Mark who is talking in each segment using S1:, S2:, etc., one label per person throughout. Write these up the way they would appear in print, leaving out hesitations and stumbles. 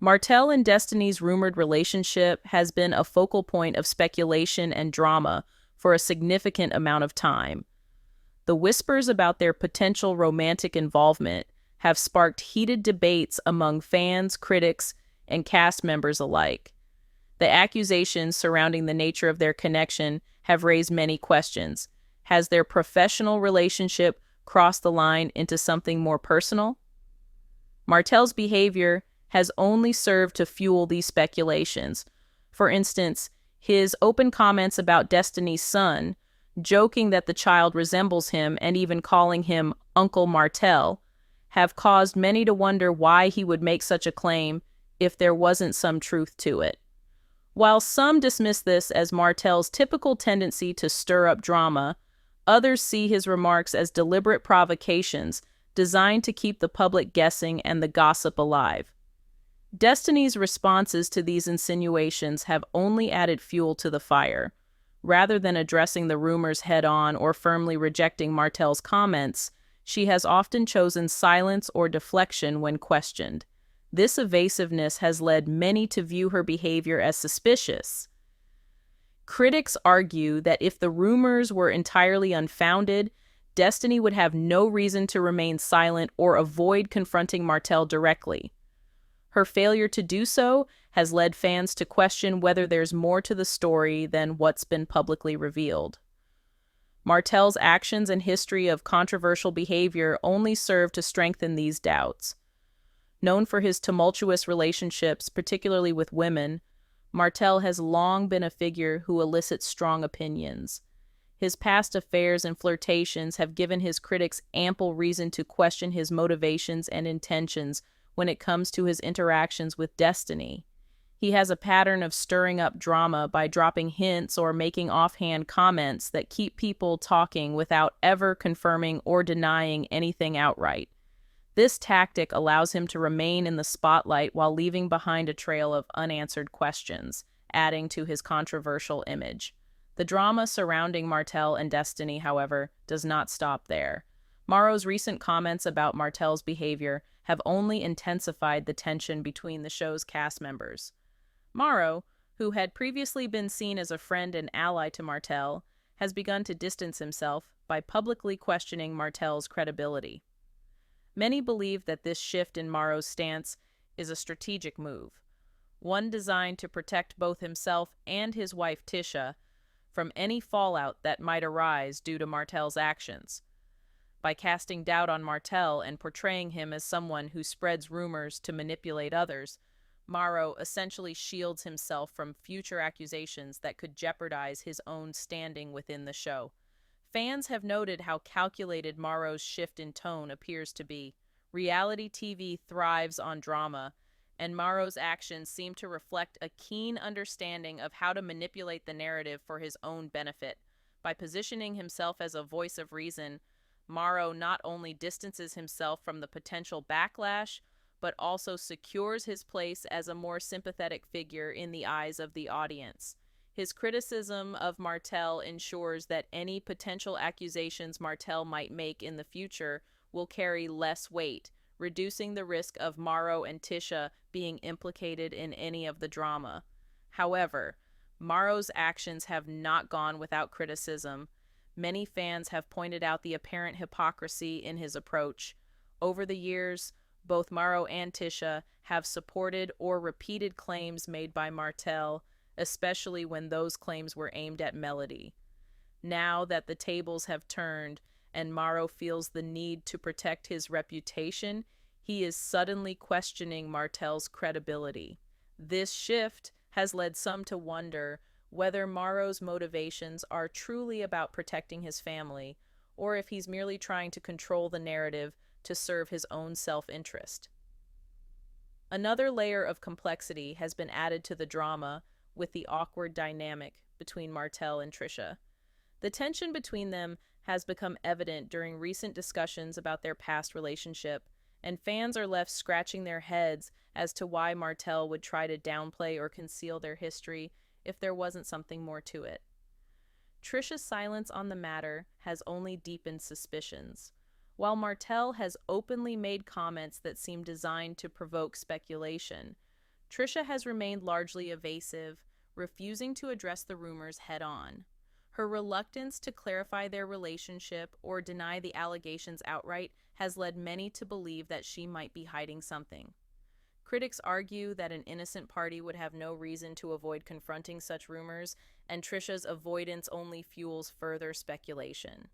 S1: Martell and Destiny's rumored relationship has been a focal point of speculation and drama for a significant amount of time. The whispers about their potential romantic involvement have sparked heated debates among fans, critics, and cast members alike. The accusations surrounding the nature of their connection have raised many questions. Has their professional relationship crossed the line into something more personal? Martell's behavior has only served to fuel these speculations. For instance, his open comments about Destiny's son, joking that the child resembles him and even calling him Uncle Martell, have caused many to wonder why he would make such a claim if there wasn't some truth to it. While some dismiss this as Martell's typical tendency to stir up drama, others see his remarks as deliberate provocations designed to keep the public guessing and the gossip alive. Destiny's responses to these insinuations have only added fuel to the fire. Rather than addressing the rumors head-on or firmly rejecting Martell's comments, she has often chosen silence or deflection when questioned. This evasiveness has led many to view her behavior as suspicious. Critics argue that if the rumors were entirely unfounded, Destiny would have no reason to remain silent or avoid confronting Martell directly. Her failure to do so has led fans to question whether there's more to the story than what's been publicly revealed. Martell's actions and history of controversial behavior only serve to strengthen these doubts. Known for his tumultuous relationships, particularly with women, Martell has long been a figure who elicits strong opinions. His past affairs and flirtations have given his critics ample reason to question his motivations and intentions when it comes to his interactions with Destiny. He has a pattern of stirring up drama by dropping hints or making offhand comments that keep people talking without ever confirming or denying anything outright. This tactic allows him to remain in the spotlight while leaving behind a trail of unanswered questions, adding to his controversial image. The drama surrounding Martell and Destiny, however, does not stop there. Morrow's recent comments about Martell's behavior have only intensified the tension between the show's cast members. Morrow, who had previously been seen as a friend and ally to Martell, has begun to distance himself by publicly questioning Martell's credibility. Many believe that this shift in Morrow's stance is a strategic move, one designed to protect both himself and his wife Tisha from any fallout that might arise due to Martell's actions. By casting doubt on Martell and portraying him as someone who spreads rumors to manipulate others, Morrow essentially shields himself from future accusations that could jeopardize his own standing within the show. Fans have noted how calculated Morrow's shift in tone appears to be. Reality TV thrives on drama, and Morrow's actions seem to reflect a keen understanding of how to manipulate the narrative for his own benefit. By positioning himself as a voice of reason, Morrow not only distances himself from the potential backlash, but also secures his place as a more sympathetic figure in the eyes of the audience. His criticism of Martell ensures that any potential accusations Martell might make in the future will carry less weight, reducing the risk of Morrow and Tisha being implicated in any of the drama. However, Morrow's actions have not gone without criticism. Many fans have pointed out the apparent hypocrisy in his approach. Over the years, both Morrow and Tisha have supported or repeated claims made by Martell, especially when those claims were aimed at Melody. Now that the tables have turned and Morrow feels the need to protect his reputation, he is suddenly questioning Martell's credibility. This shift has led some to wonder whether Morrow's motivations are truly about protecting his family, or if he's merely trying to control the narrative to serve his own self-interest. Another layer of complexity has been added to the drama with the awkward dynamic between Martell and Trisha. The tension between them has become evident during recent discussions about their past relationship, and fans are left scratching their heads as to why Martell would try to downplay or conceal their history if there wasn't something more to it. Trisha's silence on the matter has only deepened suspicions. While Martell has openly made comments that seem designed to provoke speculation, Trisha has remained largely evasive, refusing to address the rumors head-on. Her reluctance to clarify their relationship or deny the allegations outright has led many to believe that she might be hiding something. Critics argue that an innocent party would have no reason to avoid confronting such rumors, and Trisha's avoidance only fuels further speculation.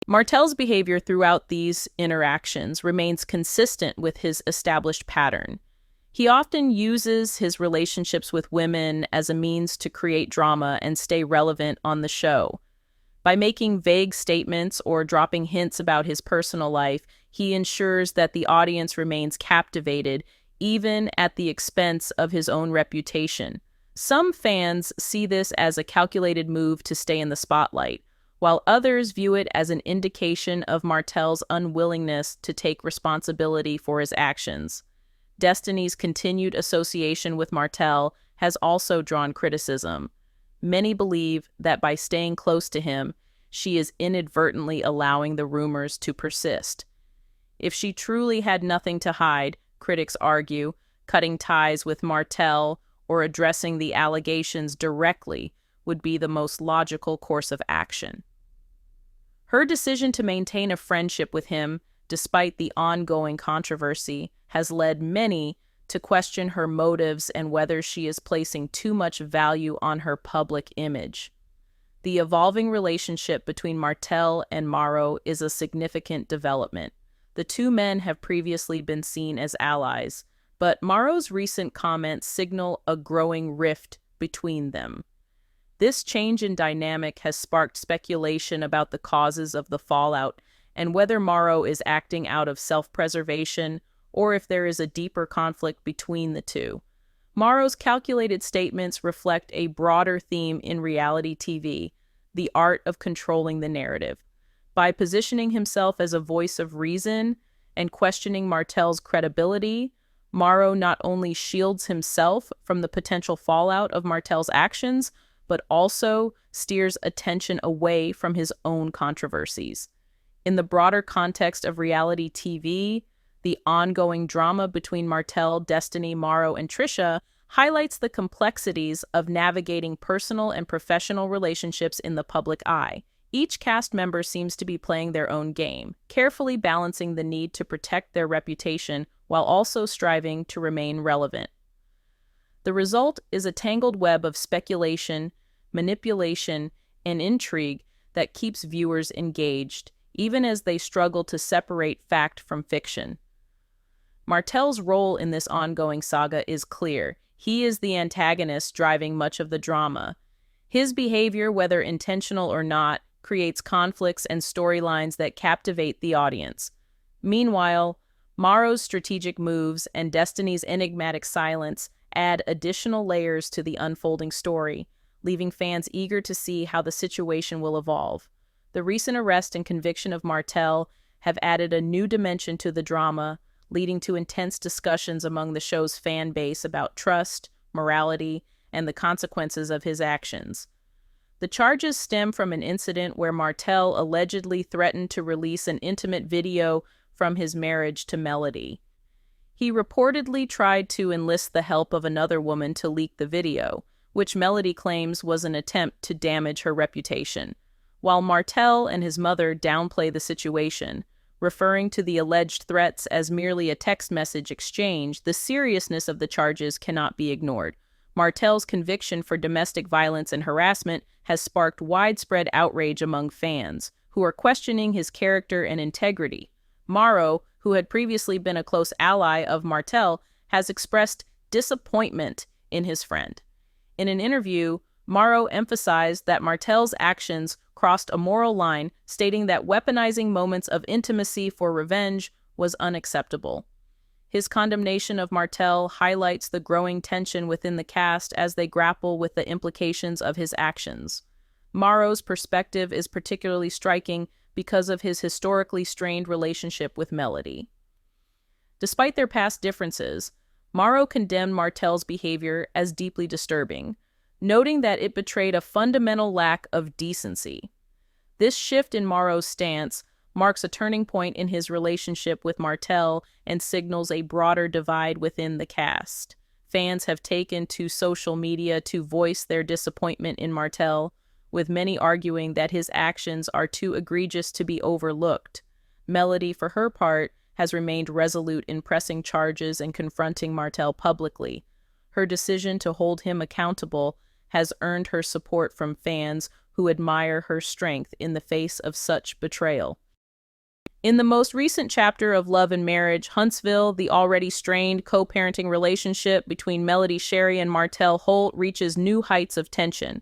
S1: Martell's behavior throughout these interactions remains consistent with his established pattern. He often uses his relationships with women as a means to create drama and stay relevant on the show. By making vague statements or dropping hints about his personal life, he ensures that the audience remains captivated, even at the expense of his own reputation. Some fans see this as a calculated move to stay in the spotlight, while others view it as an indication of Martell's unwillingness to take responsibility for his actions. Destiny's continued association with Martell has also drawn criticism. Many believe that by staying close to him, she is inadvertently allowing the rumors to persist. If she truly had nothing to hide, critics argue, cutting ties with Martell or addressing the allegations directly would be the most logical course of action. Her decision to maintain a friendship with him, despite the ongoing controversy, has led many to question her motives and whether she is placing too much value on her public image. The evolving relationship between Martell and Marsau is a significant development. The two men have previously been seen as allies, but Marsau's recent comments signal a growing rift between them. This change in dynamic has sparked speculation about the causes of the fallout and whether Marsau is acting out of self-preservation or if there is a deeper conflict between the two. Marsau's calculated statements reflect a broader theme in reality TV, the art of controlling the narrative. By positioning himself as a voice of reason and questioning Martell's credibility, Marsau not only shields himself from the potential fallout of Martell's actions, but also steers attention away from his own controversies. In the broader context of reality TV, the ongoing drama between Martell, Destiny, Marsau, and Trisha highlights the complexities of navigating personal and professional relationships in the public eye. Each cast member seems to be playing their own game, carefully balancing the need to protect their reputation while also striving to remain relevant. The result is a tangled web of speculation, manipulation, and intrigue that keeps viewers engaged, even as they struggle to separate fact from fiction. Martell's role in this ongoing saga is clear. He is the antagonist driving much of the drama. His behavior, whether intentional or not, creates conflicts and storylines that captivate the audience. Meanwhile, Marsau's strategic moves and Destiny's enigmatic silence add additional layers to the unfolding story, leaving fans eager to see how the situation will evolve. The recent arrest and conviction of Martell have added a new dimension to the drama, leading to intense discussions among the show's fan base about trust, morality, and the consequences of his actions. The charges stem from an incident where Martell allegedly threatened to release an intimate video from his marriage to Melody. He reportedly tried to enlist the help of another woman to leak the video, which Melody claims was an attempt to damage her reputation, while Martell and his mother downplay the situation, referring to the alleged threats as merely a text message exchange. The seriousness of the charges cannot be ignored. Martell's conviction for domestic violence and harassment has sparked widespread outrage among fans, who are questioning his character and integrity. Marsau, who had previously been a close ally of Martell, has expressed disappointment in his friend. In an interview, Marsau emphasized that Martell's actions crossed a moral line, stating that weaponizing moments of intimacy for revenge was unacceptable. His condemnation of Martell highlights the growing tension within the cast as they grapple with the implications of his actions. Marsau's perspective is particularly striking because of his historically strained relationship with Melody. Despite their past differences, Marsau condemned Martell's behavior as deeply disturbing, noting that it betrayed a fundamental lack of decency. This shift in Marsau's stance marks a turning point in his relationship with Martell and signals a broader divide within the cast. Fans have taken to social media to voice their disappointment in Martell, with many arguing that his actions are too egregious to be overlooked. Melody, for her part, has remained resolute in pressing charges and confronting Martell publicly. Her decision to hold him accountable has earned her support from fans who admire her strength in the face of such betrayal. In the most recent chapter of Love and Marriage, Huntsville, the already strained co-parenting relationship between Melody Sherry and Martell Holt reaches new heights of tension.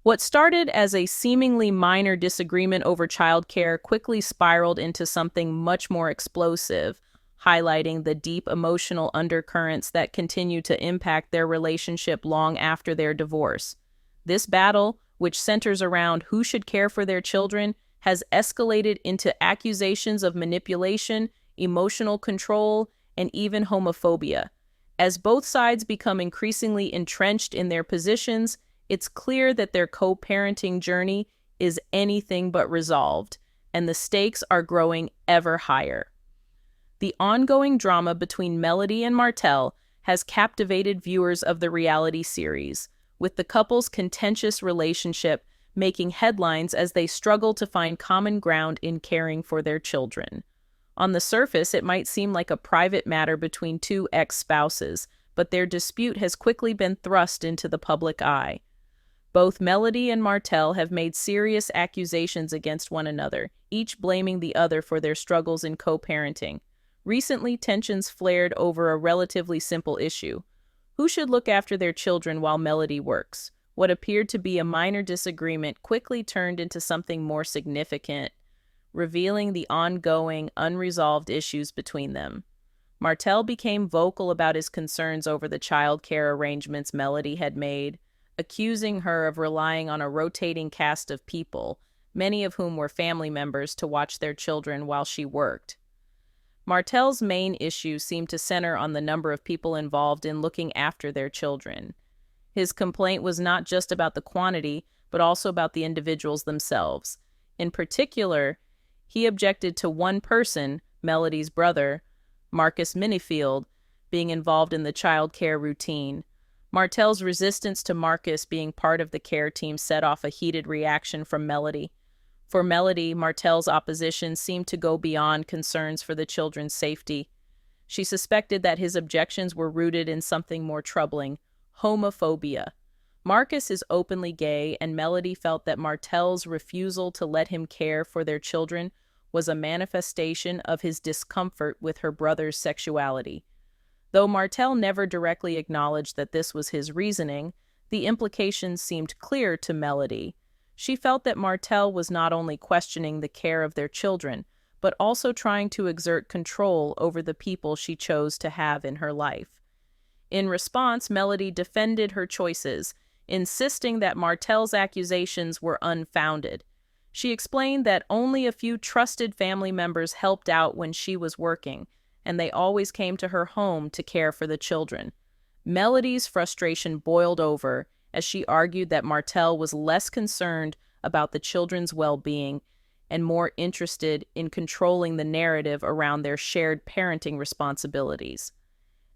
S1: What started as a seemingly minor disagreement over childcare quickly spiraled into something much more explosive, highlighting the deep emotional undercurrents that continue to impact their relationship long after their divorce. This battle, which centers around who should care for their children, has escalated into accusations of manipulation, emotional control, and even homophobia. As both sides become increasingly entrenched in their positions, it's clear that their co-parenting journey is anything but resolved, and the stakes are growing ever higher. The ongoing drama between Melody and Martell has captivated viewers of the reality series, with the couple's contentious relationship making headlines as they struggle to find common ground in caring for their children. On the surface, it might seem like a private matter between two ex-spouses, but their dispute has quickly been thrust into the public eye. Both Melody and Martell have made serious accusations against one another, each blaming the other for their struggles in co-parenting. Recently, tensions flared over a relatively simple issue. Who should look after their children while Melody works? What appeared to be a minor disagreement quickly turned into something more significant, revealing the ongoing, unresolved issues between them. Martell became vocal about his concerns over the child care arrangements Melody had made, accusing her of relying on a rotating cast of people, many of whom were family members, to watch their children while she worked. Martell's main issue seemed to center on the number of people involved in looking after their children. His complaint was not just about the quantity, but also about the individuals themselves. In particular, he objected to one person, Melody's brother, Marcus Minifield, being involved in the child care routine. Martell's resistance to Marcus being part of the care team set off a heated reaction from Melody. For Melody, Martell's opposition seemed to go beyond concerns for the children's safety. She suspected that his objections were rooted in something more troubling: homophobia. Marcus is openly gay, and Melody felt that Martell's refusal to let him care for their children was a manifestation of his discomfort with her brother's sexuality. Though Martell never directly acknowledged that this was his reasoning, the implications seemed clear to Melody. She felt that Martell was not only questioning the care of their children, but also trying to exert control over the people she chose to have in her life. In response, Melody defended her choices, insisting that Martell's accusations were unfounded. She explained that only a few trusted family members helped out when she was working, and they always came to her home to care for the children. Melody's frustration boiled over as she argued that Martell was less concerned about the children's well-being and more interested in controlling the narrative around their shared parenting responsibilities.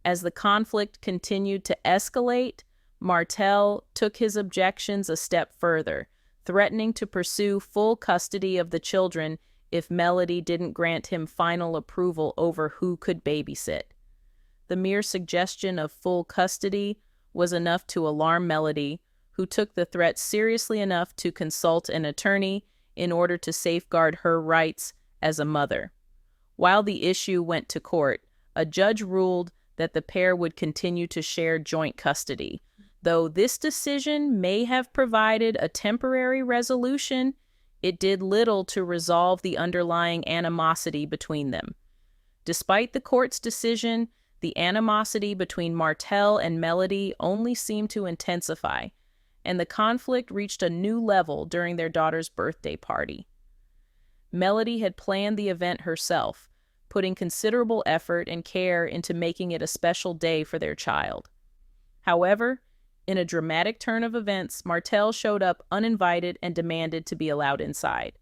S1: As the conflict continued to escalate, Martell took his objections a step further, threatening to pursue full custody of the children if Melody didn't grant him final approval over who could babysit. The mere suggestion of full custody was enough to alarm Melody, who took the threat seriously enough to consult an attorney in order to safeguard her rights as a mother. While the issue went to court, a judge ruled that the pair would continue to share joint custody. Though this decision may have provided a temporary resolution, it did little to resolve the underlying animosity between them. Despite the court's decision, the animosity between Martell and Melody only seemed to intensify, and the conflict reached a new level during their daughter's birthday party. Melody had planned the event herself, putting considerable effort and care into making it a special day for their child. However, in a dramatic turn of events, Martell showed up uninvited and demanded to be allowed inside.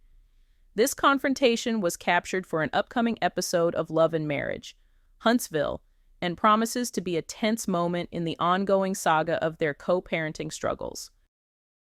S1: This confrontation was captured for an upcoming episode of Love and Marriage. Huntsville, and promises to be a tense moment in the ongoing saga of their co-parenting struggles.